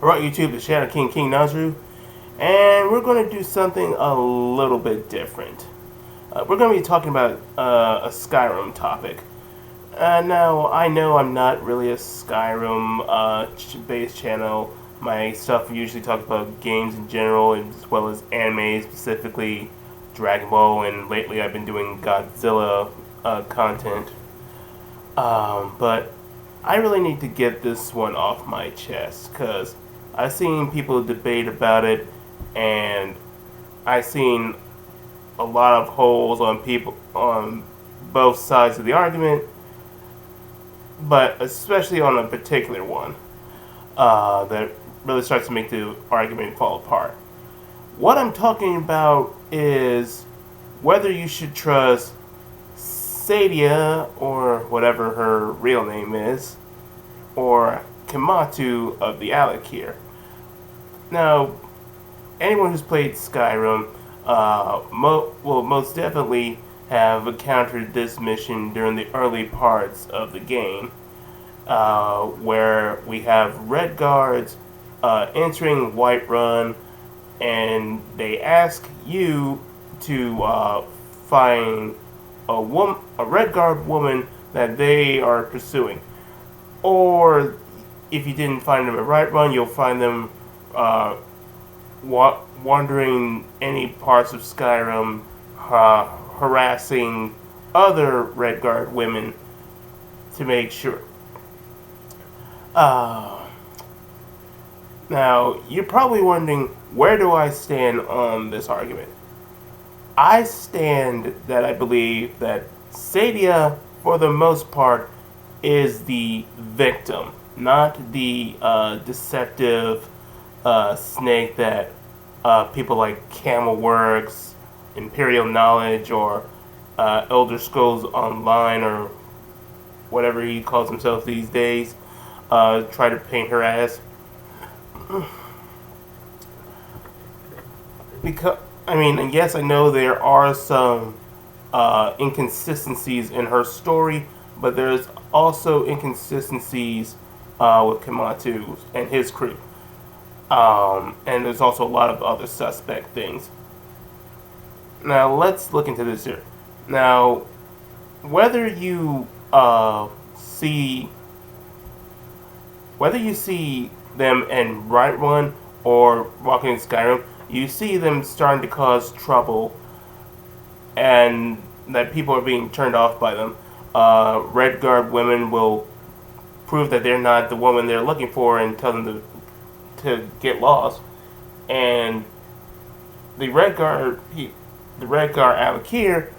Alright, YouTube, the Shadow King, King Nazru, and we're going to do something a little bit different. We're going to be talking about a Skyrim topic. Now, I know I'm not really a Skyrim based channel. My stuff usually talks about games in general, as well as anime, specifically Dragon Ball, and lately I've been doing Godzilla content. But I really need to get this one off my chest, because I've seen people debate about it, and I've seen a lot of holes on people on both sides of the argument, but especially on a particular one that really starts to make the argument fall apart. What I'm talking about is whether you should trust Saadia, or whatever her real name is, or Kamatu of the Alakir. Now, anyone who's played Skyrim will most definitely have encountered this mission during the early parts of the game, where we have red guards entering Whiterun, and they ask you to find a red guard woman that they are pursuing. Or if you didn't find them at Whiterun, you'll find them wandering any parts of Skyrim, harassing other red guard women to make sure. Now, you're probably wondering, where do I stand on this argument? I stand that I believe that Saadia, for the most part, is the victim, not the deceptive snake that people like Camelworks, Imperial Knowledge, or Elder Scrolls Online, or whatever he calls himself these days, try to paint her as. Because, I mean, yes, I know there are some inconsistencies in her story, but there's also inconsistencies with Kamatu and his crew. And there's also a lot of other suspect things. Now, let's look into this here. Now, whether you see them in Whiterun or walking in Skyrim, you see them starting to cause trouble, and that people are being turned off by them. Red Guard women will prove that they're not the woman they're looking for and tell them to get lost. And the Red Guard Alakir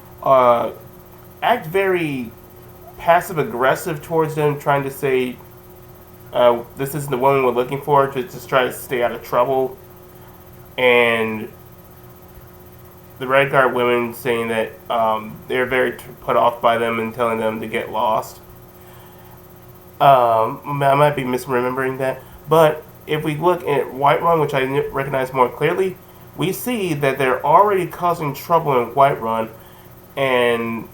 act very passive aggressive towards them, trying to say this isn't the woman we're looking for, to just try to stay out of trouble. And the Red Guard women saying that they're very put off by them and telling them to get lost. I might be misremembering that, but if we look at Whiterun, which I recognize more clearly, we see that they're already causing trouble in Whiterun, and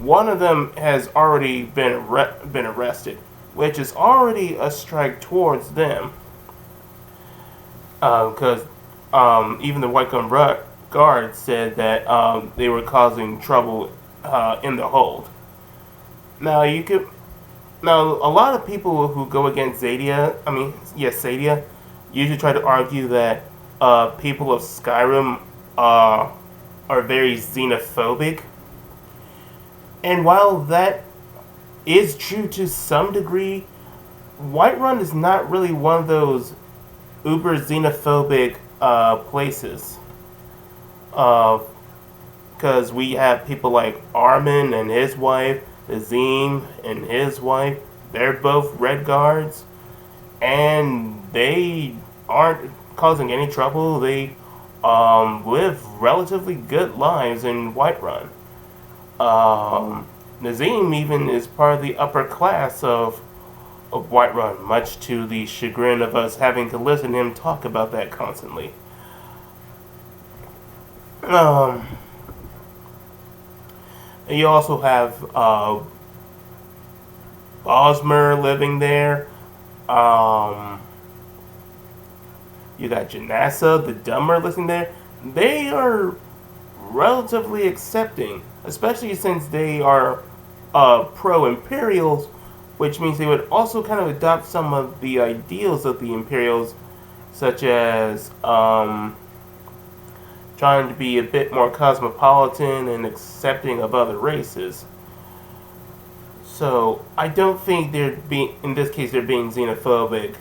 one of them has already been arrested, which is already a strike towards them. Because even the White Guard said that they were causing trouble in the hold. Now, a lot of people who go against Saadia, usually try to argue that people of Skyrim are very xenophobic. And while that is true to some degree, Whiterun is not really one of those uber xenophobic places. Because we have people like Armin and his wife, Azim and his wife. They're both Red Guards, and they aren't causing any trouble. They live relatively good lives in Whiterun. Nazim even is part of the upper class of Whiterun, much to the chagrin of us having to listen to him talk about that constantly. You also have Bosmer living there, Um, you got Janassa, the Dumber listening there. They are relatively accepting, especially since they are pro-Imperials, which means they would also kind of adopt some of the ideals of the Imperials, such as trying to be a bit more cosmopolitan and accepting of other races. So I don't think they're being, in this case, they're being xenophobic.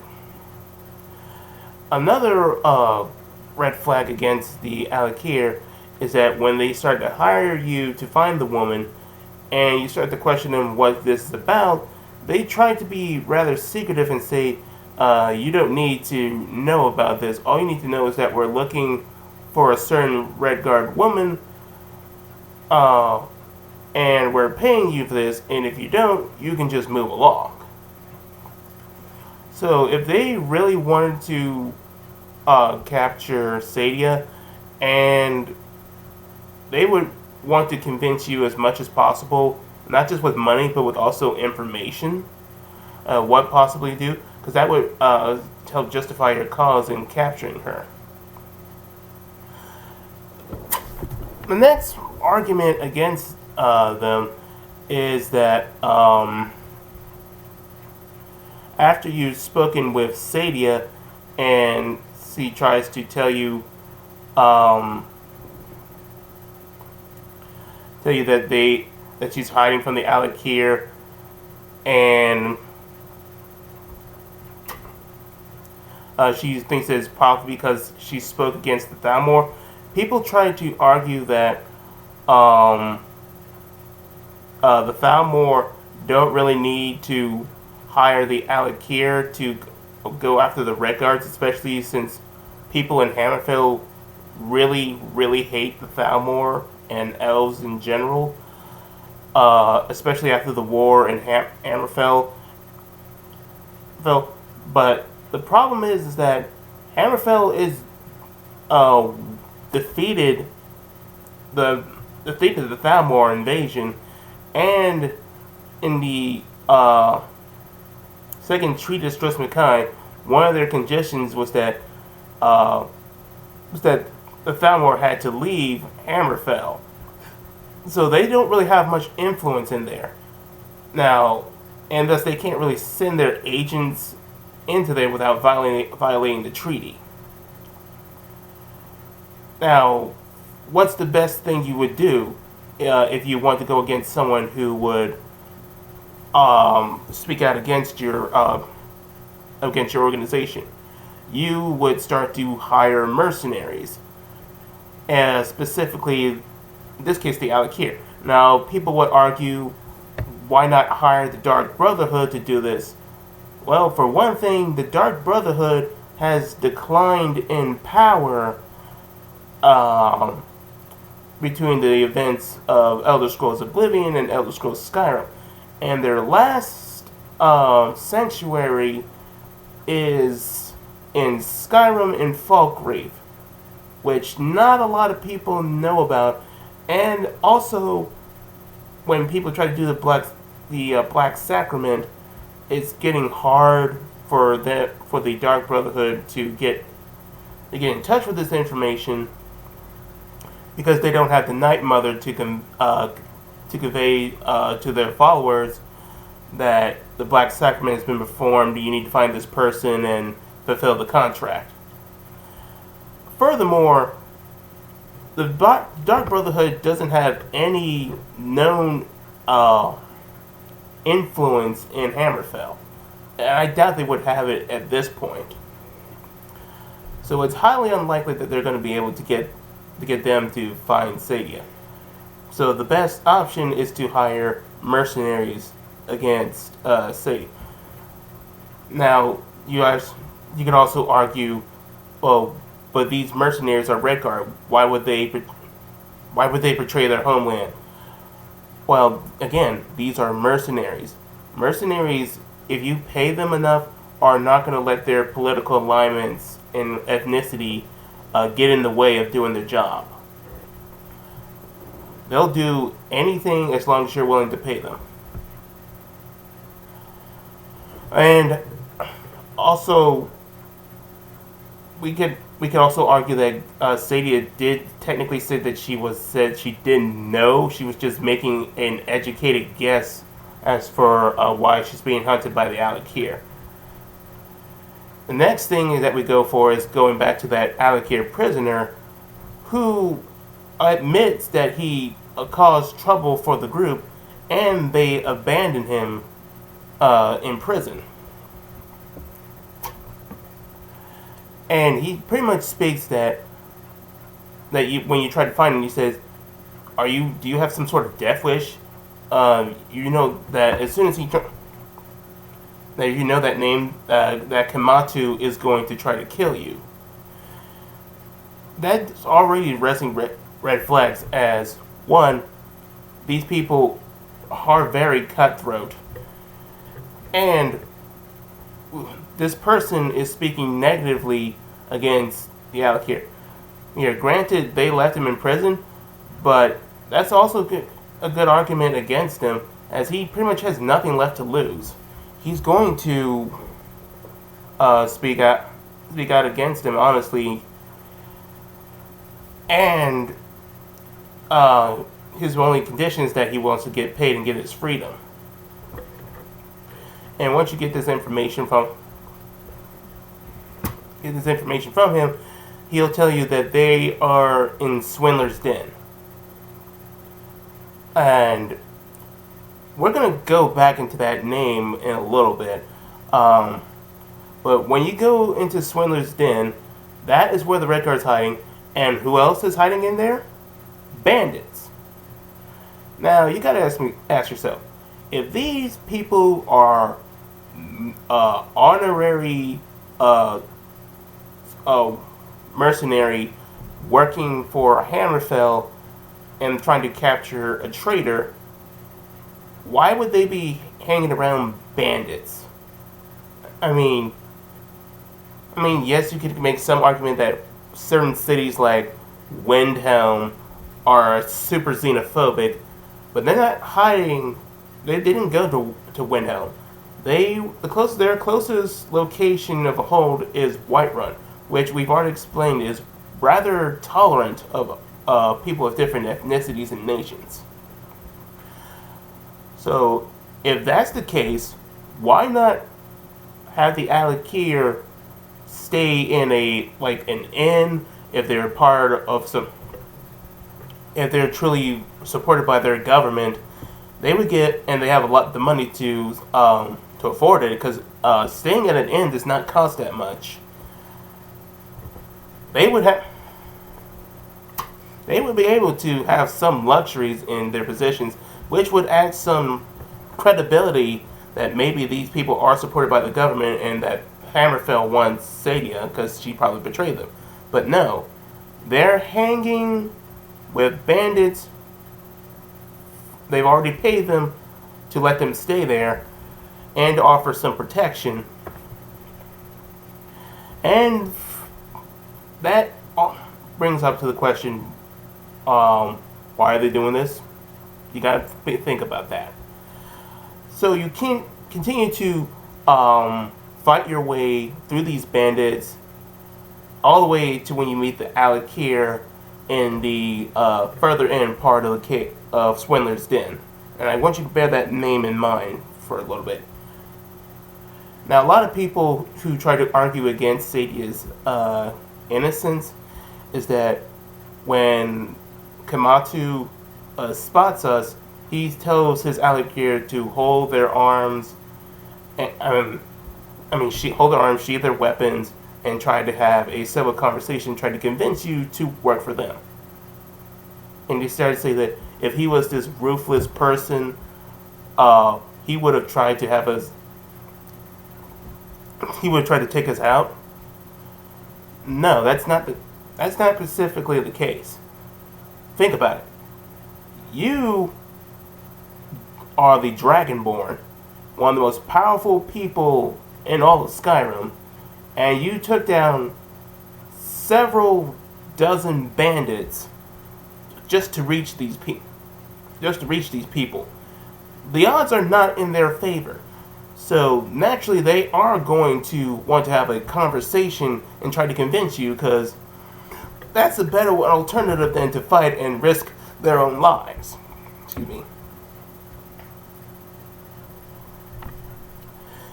Another red flag against the Alakir is that when they start to hire you to find the woman, and you start to question them what this is about, they try to be rather secretive and say, you don't need to know about this. All you need to know is that we're looking for a certain Red Guard woman, and we're paying you for this, and if you don't, you can just move along. So if they really wanted to capture Saadia, and they would want to convince you as much as possible, not just with money, but with also information, what possibly do, because that would help justify your cause in capturing her. The next argument against them is that after you've spoken with Saadia and she tries to tell you that she's hiding from the Alakir, and she thinks that it's probably because she spoke against the Thalmor. People try to argue that the Thalmor don't really need to hire the Alakir to go after the Red Guards, especially since people in Hammerfell really, really hate the Thalmor and elves in general, especially after the war in Hammerfell. But the problem is that Hammerfell is defeated the Thalmor invasion, and in the second treatise Drusmakai, one of their conditions was that the Thalmor had to leave Hammerfell. So they don't really have much influence in there now, and thus they can't really send their agents into there without violating the treaty. Now, what's the best thing you would do if you want to go against someone who would speak out against your organization? You would start to hire mercenaries, and specifically, in this case, the Alakir. Now, people would argue, why not hire the Dark Brotherhood to do this? Well, for one thing, the Dark Brotherhood has declined in power between the events of Elder Scrolls Oblivion and Elder Scrolls Skyrim. And their last sanctuary is in Skyrim in Falkreath, which not a lot of people know about. And also, when people try to do the Black Sacrament, it's getting hard for the Dark Brotherhood to get in touch with this information, because they don't have the Night Mother to convey to their followers that the Black Sacrament has been performed. You need to find this person and fulfill the contract. Furthermore, the Dark Brotherhood doesn't have any known influence in Hammerfell, and I doubt they would have it at this point. So it's highly unlikely that they're going to be able to get them to find Saadia. So the best option is to hire mercenaries against Saadia. Now, you can also argue, well, but these mercenaries are Redguard. Why would they betray their homeland? Well, again, these are mercenaries. Mercenaries, if you pay them enough, are not going to let their political alignments and ethnicity get in the way of doing their job. They'll do anything as long as you're willing to pay them. And Also, we could also argue that Saadia did technically say that said she didn't know. She was just making an educated guess as for why she's being hunted by the Alakir. The next thing that we go for is going back to that Alakir prisoner who admits that he caused trouble for the group and they abandoned him in prison. And he pretty much speaks that when you try to find him, he says, do you have some sort of death wish? You know that as soon as that you know that name, that Kamatu is going to try to kill you. That's already raising red flags as, one, these people are very cutthroat. And this person is speaking negatively against the Alakir. Granted, they left him in prison, but that's also a good argument against him, as he pretty much has nothing left to lose. He's going to speak out against him, honestly, and his only condition is that he wants to get paid and get his freedom. And once you get this information from him, he'll tell you that they are in Swindler's Den. And we're going to go back into that name in a little bit. But when you go into Swindler's Den, that is where the Red Guard's hiding. And who else is hiding in there? Bandits. Now, you got to ask yourself, if these people are honorary mercenary working for Hammerfell and trying to capture a traitor, why would they be hanging around bandits? I mean, yes, you could make some argument that certain cities like Windhelm are super xenophobic, but they're not hiding. They didn't go to Windhelm. Their closest location of a hold is Whiterun, which we've already explained is rather tolerant of people of different ethnicities and nations. So, if that's the case, why not have the Alakir stay in an inn if they're if they're truly supported by their government? They would get, and they have the money to afford it, because staying at an inn does not cost that much. They would be able to have some luxuries in their positions, which would add some credibility that maybe these people are supported by the government and that Hammerfell wants Saadia because she probably betrayed them. But no, they're hanging with bandits. They've already paid them to let them stay there and to offer some protection. And that brings up to the question, why are they doing this? You gotta think about that. So you can continue to fight your way through these bandits all the way to when you meet the Alakir in the further end part of Swindler's Den. And I want you to bear that name in mind for a little bit. Now, a lot of people who try to argue against Saadia's innocence is that when Kamatu spots us, he tells his Alakir to hold their arms, hold their arms, sheathe their weapons, and try to have a civil conversation, try to convince you to work for them. And he started to say that if he was this ruthless person, he would have tried to have us. He would try to take us out. No, that's not specifically the case. Think about it. You are the Dragonborn, one of the most powerful people in all of Skyrim, and you took down several dozen bandits just to reach these people. The odds are not in their favor. So naturally, they are going to want to have a conversation and try to convince you, because that's a better alternative than to fight and risk their own lives. Excuse me.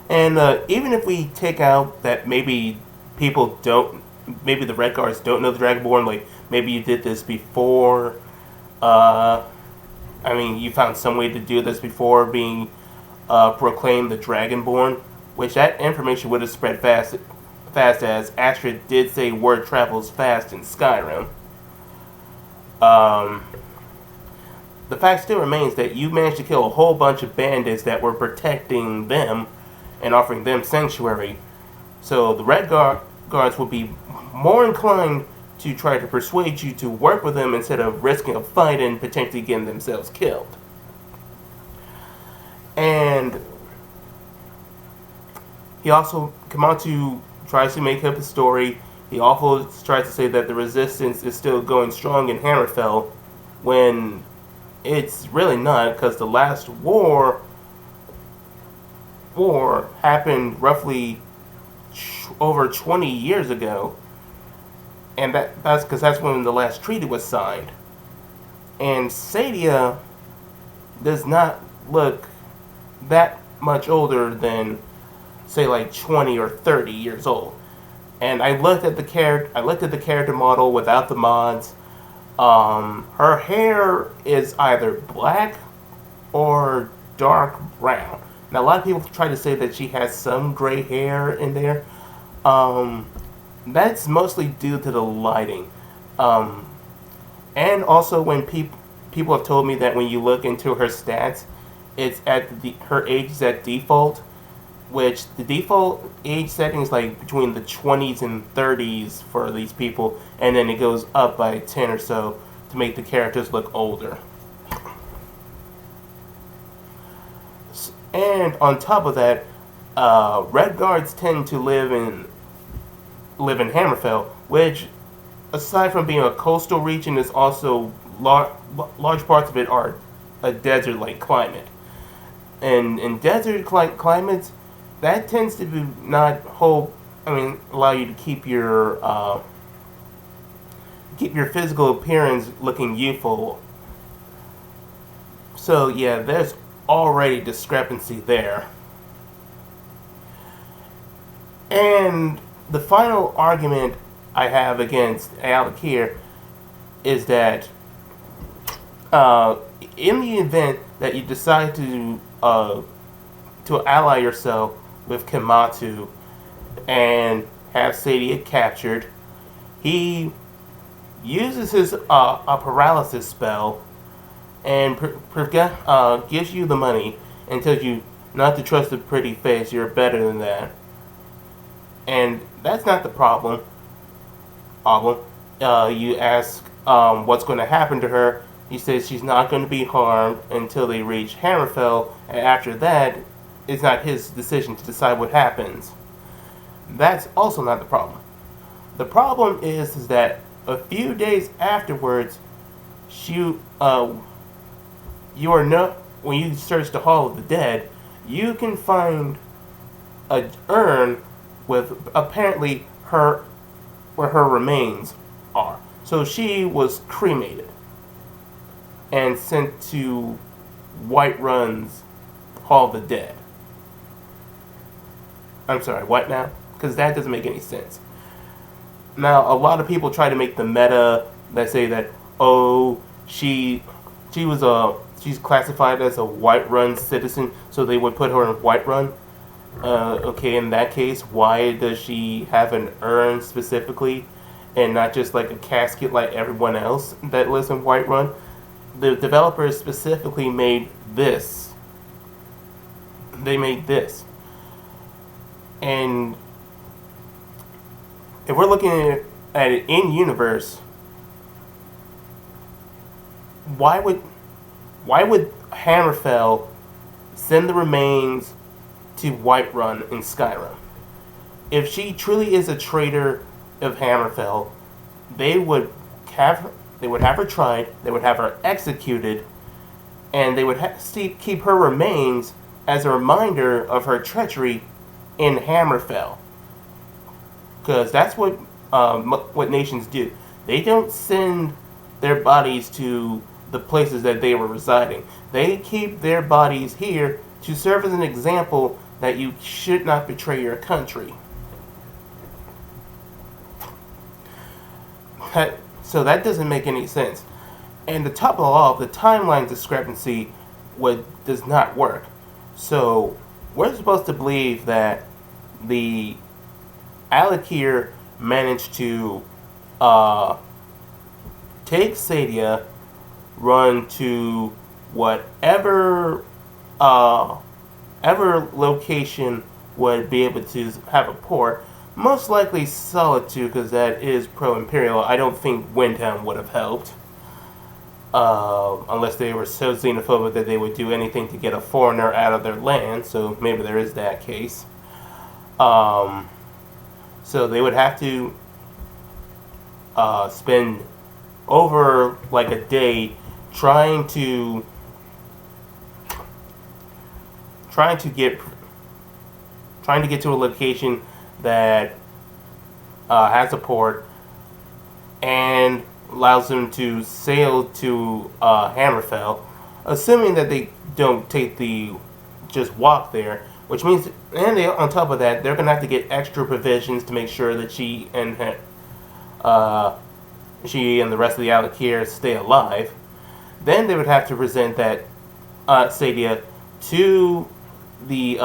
And even if we take out that maybe people don't, maybe the Red Guards don't know the Dragonborn, like maybe you did this before, I mean, you found some way to do this before being proclaimed the Dragonborn, which that information would have spread fast, as Astrid did say word travels fast in Skyrim. Um, the fact still remains that you managed to kill a whole bunch of bandits that were protecting them and offering them sanctuary. So the Red Guards would be more inclined to try to persuade you to work with them instead of risking a fight and potentially getting themselves killed. And he also, Kamatu tries to make up a story. He also tries to say that the resistance is still going strong in Hammerfell, when it's really not, because the last war happened roughly over 20 years ago, and that's because that's when the last treaty was signed. And Saadia does not look that much older than, say, like 20 or 30 years old. And I looked at the character model without the mods. Her hair is either black or dark brown. Now, a lot of people try to say that she has some gray hair in there. That's mostly due to the lighting. And also when people have told me that when you look into her stats, it's at her age is at default, which the default age setting is like between the 20s and 30s for these people, and then it goes up by 10 or so to make the characters look older. And on top of that, Red Guards tend to live in Hammerfell, which, aside from being a coastal region, is also large parts of it are a desert-like climate. And in desert-like climates, that tends to be not allow you to keep your physical appearance looking youthful. So yeah, there's already discrepancy there. And the final argument I have against Alec here is that in the event that you decide to ally yourself with Kamatu and have Saadia captured, he uses his a paralysis spell and gives you the money and tells you not to trust a pretty face, you're better than that. And that's not the problem. You ask what's going to happen to her. He says she's not going to be harmed until they reach Hammerfell, and after that, it's not his decision to decide what happens. That's also not the problem. The problem is that a few days afterwards, when you search the Hall of the Dead, you can find an urn with apparently where her remains are. So she was cremated and sent to Whiterun's Hall of the Dead. I'm sorry, what now? Because that doesn't make any sense. Now, a lot of people try to make the meta that say that, oh, she's classified as a Whiterun citizen, so they would put her in Whiterun. Okay, in that case, why does she have an urn specifically and not just like a casket like everyone else that lives in Whiterun? The developers specifically made this. They made this. And if we're looking at it in universe, why would Hammerfell send the remains to Whiterun in Skyrim? If she truly is a traitor of Hammerfell, they would have her tried, they would have her executed, and they would keep her remains as a reminder of her treachery in Hammerfell. Because that's what nations do. They don't send their bodies to the places that they were residing. They keep their bodies here to serve as an example that you should not betray your country. So that doesn't make any sense. And to top it all off, the timeline discrepancy does not work. So we're supposed to believe that the Alakir managed to take Saadia, run to whatever ever location would be able to have a port. Most likely Solitude, because that is pro-imperial. I don't think Windhelm would have helped. Unless they were so xenophobic that they would do anything to get a foreigner out of their land. So maybe there is that case. So they would have to spend over like a day trying to get to a location that has a port and allows them to sail to Hammerfell, assuming that they don't just walk there, which means, and on top of that, they're going to have to get extra provisions to make sure that she and the rest of the Alakir stay alive. Then they would have to present that Saadia to the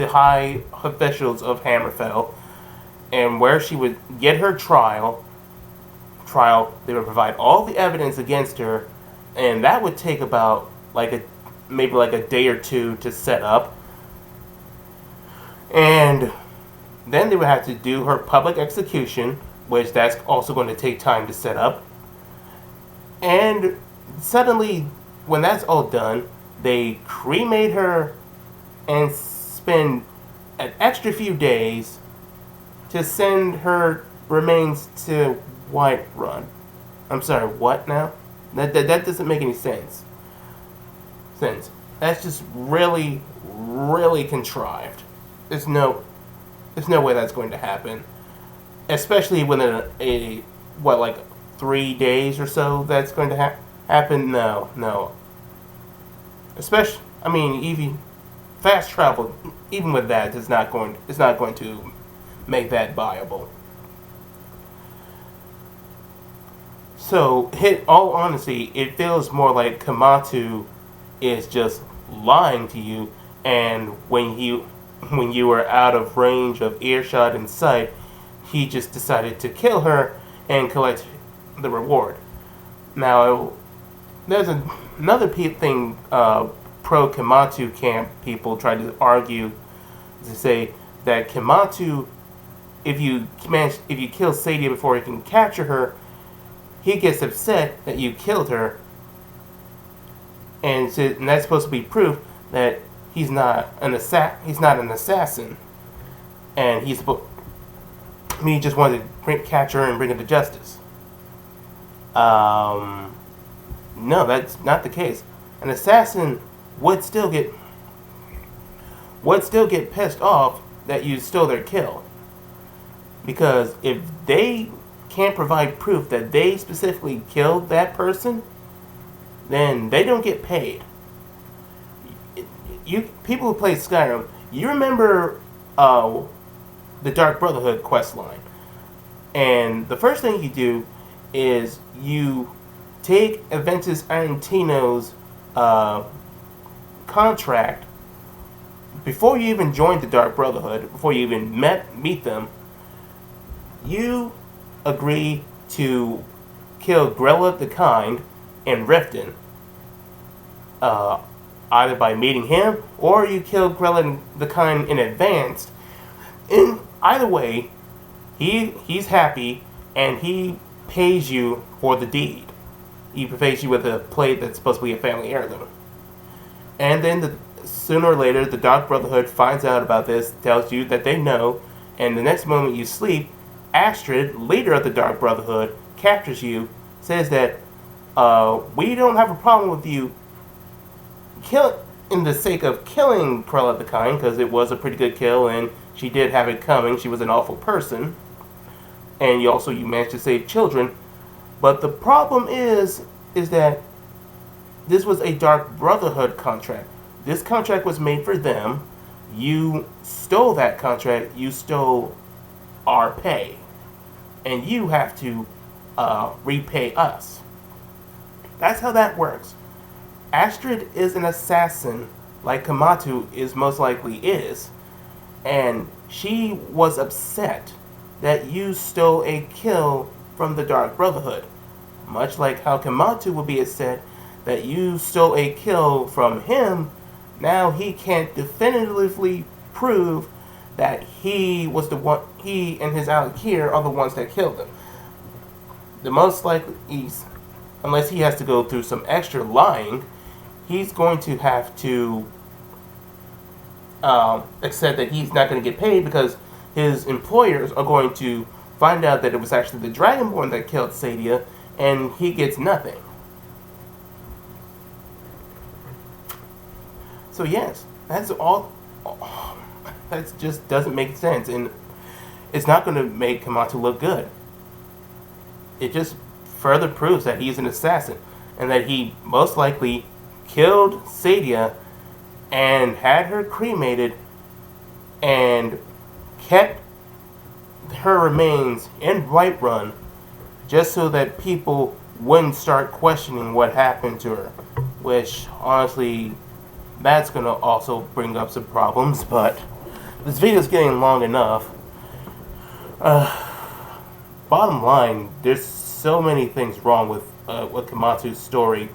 high officials of Hammerfell, and where she would get her trial. They would provide all the evidence against her, and that would take about maybe a day or two to set up. And then they would have to do her public execution, which that's also going to take time to set up. And suddenly, when that's all done, they cremate her and spend an extra few days to send her remains to Whiterun. I'm sorry, what now? That doesn't make any sense. That's just really, really contrived. There's no way that's going to happen. Especially within 3 days or so that's going to happen? No. Especially, even fast travel, even with that, it's not going to make that viable. So, in all honesty, it feels more like Kamatu is just lying to you, and when you were out of range of earshot and sight, he just decided to kill her and collect the reward. Now, there's another thing pro-Kamatu camp people try to argue, to say that Kamatu, if you kill Saadia before you can capture her, he gets upset that you killed her, and that's supposed to be proof that he's not an assassin, and he just wanted to catch her and bring her to justice. No, that's not the case. An assassin would still get pissed off that you stole their kill, because if they can't provide proof that they specifically killed that person, then they don't get paid. People who play Skyrim, you remember the Dark Brotherhood questline, and the first thing you do is you take Aventus Arantino's contract before you even joined the Dark Brotherhood, before you even meet them. You agree to kill Grella the Kind in Riften, either by meeting him or you kill Grella the Kind in advance. In either way, he's happy and he pays you for the deed. He pays you with a plate that's supposed to be a family heirloom. And then sooner or later, the Dark Brotherhood finds out about this, tells you that they know, and the next moment you sleep, Astrid, leader of the Dark Brotherhood, captures you, says that we don't have a problem with you in the sake of killing Cruella the Kind, because it was a pretty good kill and she did have it coming. She was an awful person, and you managed to save children. But the problem is that this was a Dark Brotherhood contract. This contract was made for them. You stole that contract. You stole our pay, and you have to repay us. That's how that works. Astrid is an assassin, like Kamatu is most likely is, and she was upset that you stole a kill from the Dark Brotherhood, much like how Kamatu would be upset that you stole a kill from him. Now he can't definitively prove that he was the one. He and his Alakir are the ones that killed him. The most likely, unless he has to go through some extra lying, he's going to have to accept that he's not going to get paid because his employers are going to find out that it was actually the Dragonborn that killed Saadia, and he gets nothing. So yes, that's all. That just doesn't make sense, and it's not going to make Kamatu look good. It just further proves that he's an assassin, and that he most likely killed Saadia and had her cremated and kept her remains in Whiterun just so that people wouldn't start questioning what happened to her, which honestly, that's going to also bring up some problems. But this video is getting long enough. Bottom line, there's so many things wrong with Kamatu's story.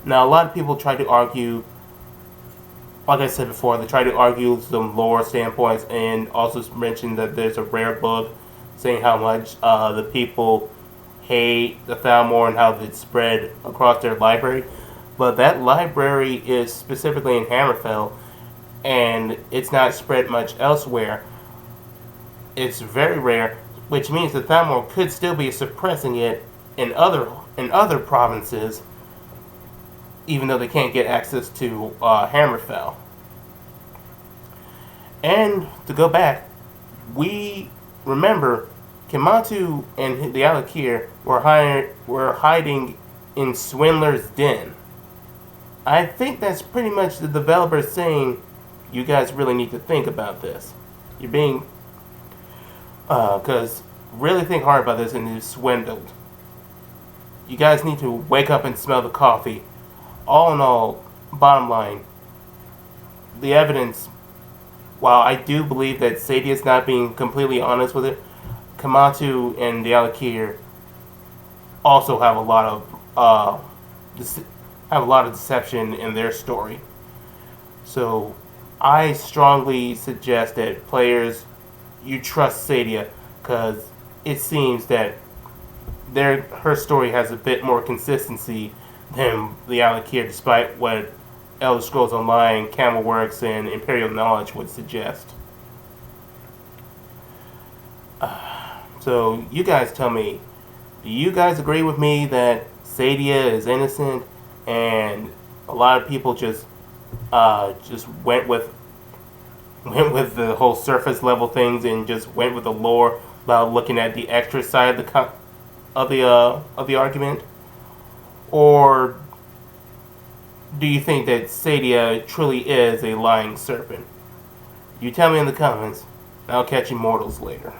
Now, a lot of people try to argue, like I said before, they try to argue some lore standpoints and also mention that there's a rare book saying how much the people hate the Thalmor and how it's spread across their library. But that library is specifically in Hammerfell, and it's not spread much elsewhere. It's very rare, which means the Thalmor could still be suppressing it in other provinces, even though they can't get access to Hammerfell. And to go back, we remember Kamatu and the Alakir were hiding in Swindler's Den. I think that's pretty much the developers saying, you guys really need to think about this. You're being, because really think hard about this and you're swindled. You guys need to wake up and smell the coffee. All in all, bottom line, the evidence, while I do believe that Saadia is not being completely honest with it, Kamatu and the Alakir also have a lot of deception in their story. So I strongly suggest that players, you trust Saadia, because it seems that her story has a bit more consistency than the Alakir, despite what Elder Scrolls Online, Camelworks, and Imperial Knowledge would suggest. So you guys tell me, do you guys agree with me that Saadia is innocent, and a lot of people just went with the whole surface level things and just went with the lore without looking at the extra side of the argument? Or do you think that Saadia truly is a lying serpent? You tell me in the comments, and I'll catch you mortals later.